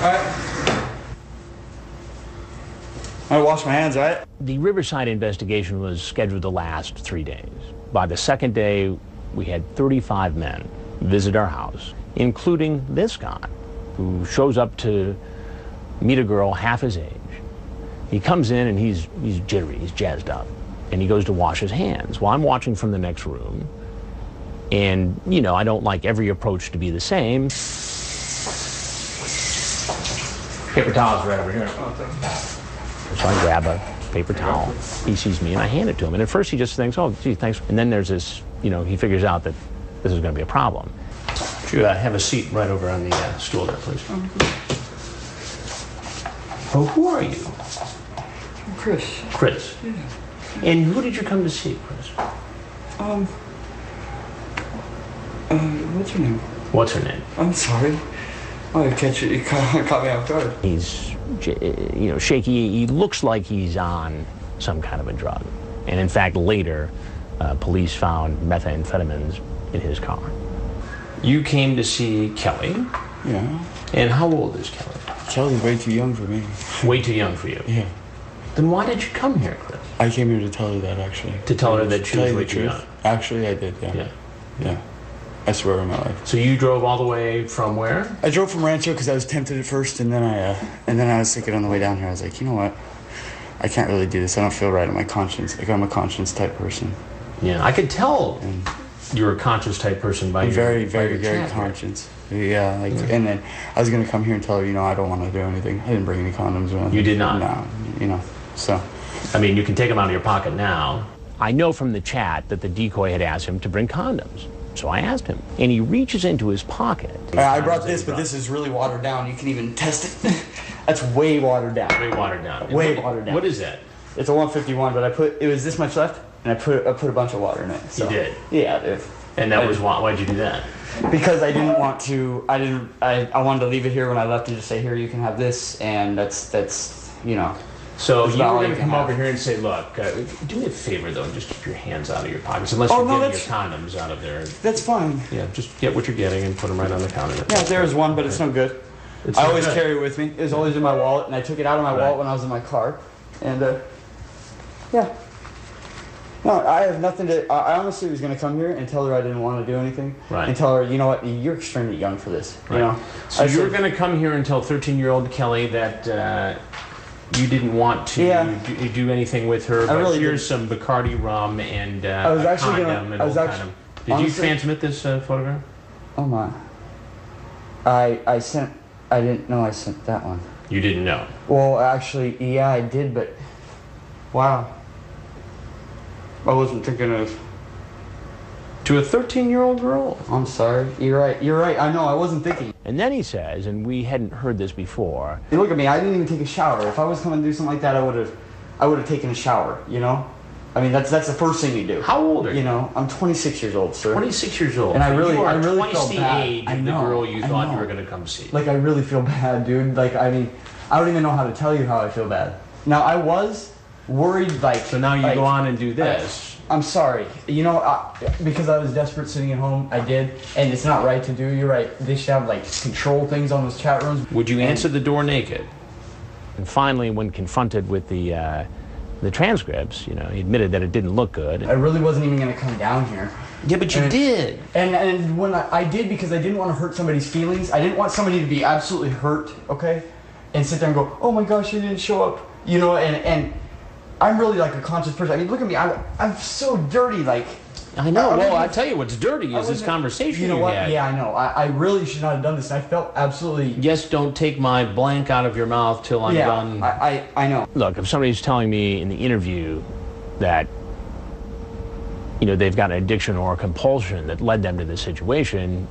Alright. I wash my hands, right? The Riverside investigation was scheduled to last 3 days. By the second day, we had 35 men visit our house, including this guy, who shows up to meet a girl half his age. He comes in and he's jittery, he's jazzed up, and he goes to wash his hands. Well, I'm watching from the next room, and, you know, I don't like every approach to be the same. Paper towels right over here. So I grab a paper towel. He sees me and I hand it to him. And at first he just thinks, oh, gee, thanks. And then there's this, you know, he figures out that this is going to be a problem. Would you have a seat right over on the stool there, please? Oh, who are you? I'm Chris. Chris. Yeah. And who did you come to see, Chris? What's her name? What's her name? I'm sorry. Oh, you caught me off guard. He's, you know, shaky. He looks like he's on some kind of a drug. And in fact, later, police found methamphetamines in his car. You came to see Kelly. Yeah. And how old is Kelly? Kelly's way too young for me. Way too young for you. Yeah. Then why did you come here, Chris? I came here to tell her that, actually. To tell her that she was way too young? Actually, I did, yeah. Yeah. I swear on my life. So you drove all the way from where? I drove from Rancho because I was tempted at first, and then I was thinking on the way down here, I was like, you know what? I can't really do this. I don't feel right in my conscience. Like, I'm a conscience type person. Yeah, I could tell you're a conscious type person by your very conscious. Yeah, like, and then I was gonna come here and tell her, you know, I don't want to do anything. I didn't bring any condoms or anything. You did not? No, you know, so. I mean, you can take them out of your pocket now. I know from the chat that the decoy had asked him to bring condoms. So I asked him, and he reaches into his pocket. I brought this, but this is really watered down. You can even test it. That's way watered down. Way watered down. Watered down. What is that? It's a 151, but it was this much left, and I put a bunch of water in it. So. You did? Yeah, dude. And that was why? Why'd you do that? Because I didn't want to. I wanted to leave it here when I left and just say, here, you can have this, and that's you know. So you were going to come over here and say, look, do me a favor, though, and just keep your hands out of your pockets, unless you're getting your condoms out of there. That's fine. Yeah, just get what you're getting and put them right on the counter. Yeah, there is one, but it's no good. I always carry it with me. It was always in my wallet, and I took it out of my wallet when I was in my car. And, yeah. No, I have nothing to... I honestly was going to come here and tell her I didn't want to do anything. Right. And tell her, you know what, you're extremely young for this. Right. You know? So you were going to come here and tell 13-year-old Kelly that... you didn't want to do anything with her, but really here's some Bacardi rum and a condom and all kind of... Did you transmit this photograph? Oh my. I didn't know I sent that one. You didn't know? Well, actually, yeah, I did, but... Wow. I wasn't thinking of... To a 13-year-old girl? I'm sorry. You're right. I know, I wasn't thinking. And then he says, and we hadn't heard this before... Hey, look at me, I didn't even take a shower. If I was coming to do something like that, I would have taken a shower, you know? I mean, that's the first thing you do. How old are you? You know, I'm 26 years old, sir. 26 years old. And I really feel bad. the age of the girl you thought you were going to come see. Like, I really feel bad, dude. Like, I mean, I don't even know how to tell you how I feel bad. Now, I was worried, like... So now you go on and do this. I'm sorry. You know, because I was desperate sitting at home, I did. And it's not right to do. You're right. They should have, like, control things on those chat rooms. Would you answer the door naked? And finally, when confronted with the transcripts, you know, he admitted that it didn't look good. I really wasn't even going to come down here. Yeah, but you did. And when I did, because I didn't want to hurt somebody's feelings. I didn't want somebody to be absolutely hurt, okay? And sit there and go, oh my gosh, you didn't show up. You know, and I'm really like a conscious person. I mean, look at me. I'm so dirty, like... I know. Well, I tell you what's dirty is this conversation you know what? had. Yeah, I know. I really should not have done this. I felt absolutely... Yes, don't take my blank out of your mouth till I'm done. I know. Look, if somebody's telling me in the interview that, you know, they've got an addiction or a compulsion that led them to this situation,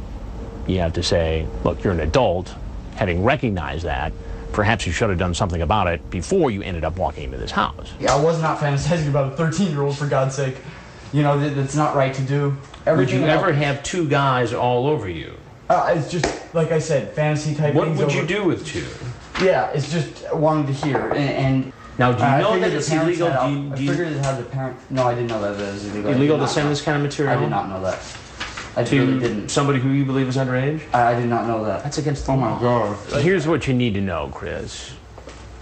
you have to say, look, you're an adult. Having recognized that, perhaps you should have done something about it before you ended up walking into this house. Yeah, I was not fantasizing about a 13-year-old, for God's sake. You know, that's not right to do. Would you ever have two guys all over you? It's just, like I said, fantasy type things. What would you do with two? Yeah, it's just wanting to hear. And now, do you know that it's illegal? I figured it had the parent... No, I didn't know that it was illegal. Illegal to send this kind of material? I did not know that. I really didn't. Somebody who you believe is underage? I did not know that. That's against the Oh law. my God. Here's what you need to know, Chris,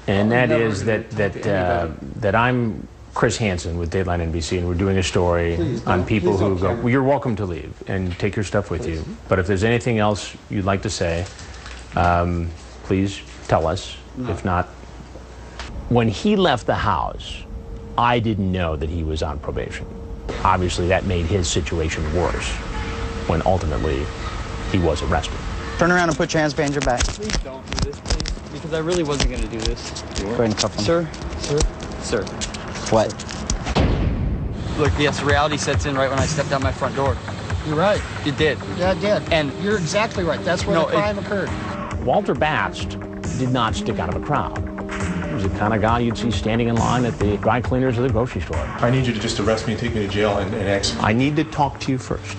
and that is that I'm Chris Hansen with Dateline NBC, and we're doing a story on people who go. Well, you're welcome to leave and take your stuff with you. But if there's anything else you'd like to say, please tell us. No. If not, when he left the house, I didn't know that he was on probation. Obviously, that made his situation worse when ultimately he was arrested. Turn around and put your hands behind your back. Please don't do this, please, because I really wasn't going to do this. Go ahead and cuff him. Sir. What? Look, yes, reality sets in right when I stepped out my front door. You're right. It did. Yeah, it did. And you're exactly right. That's where the crime occurred. Walter Bast did not stick out of a crowd. He was the kind of guy you'd see standing in line at the dry cleaners of the grocery store. I need you to just arrest me and take me to jail and execute. I need to talk to you first.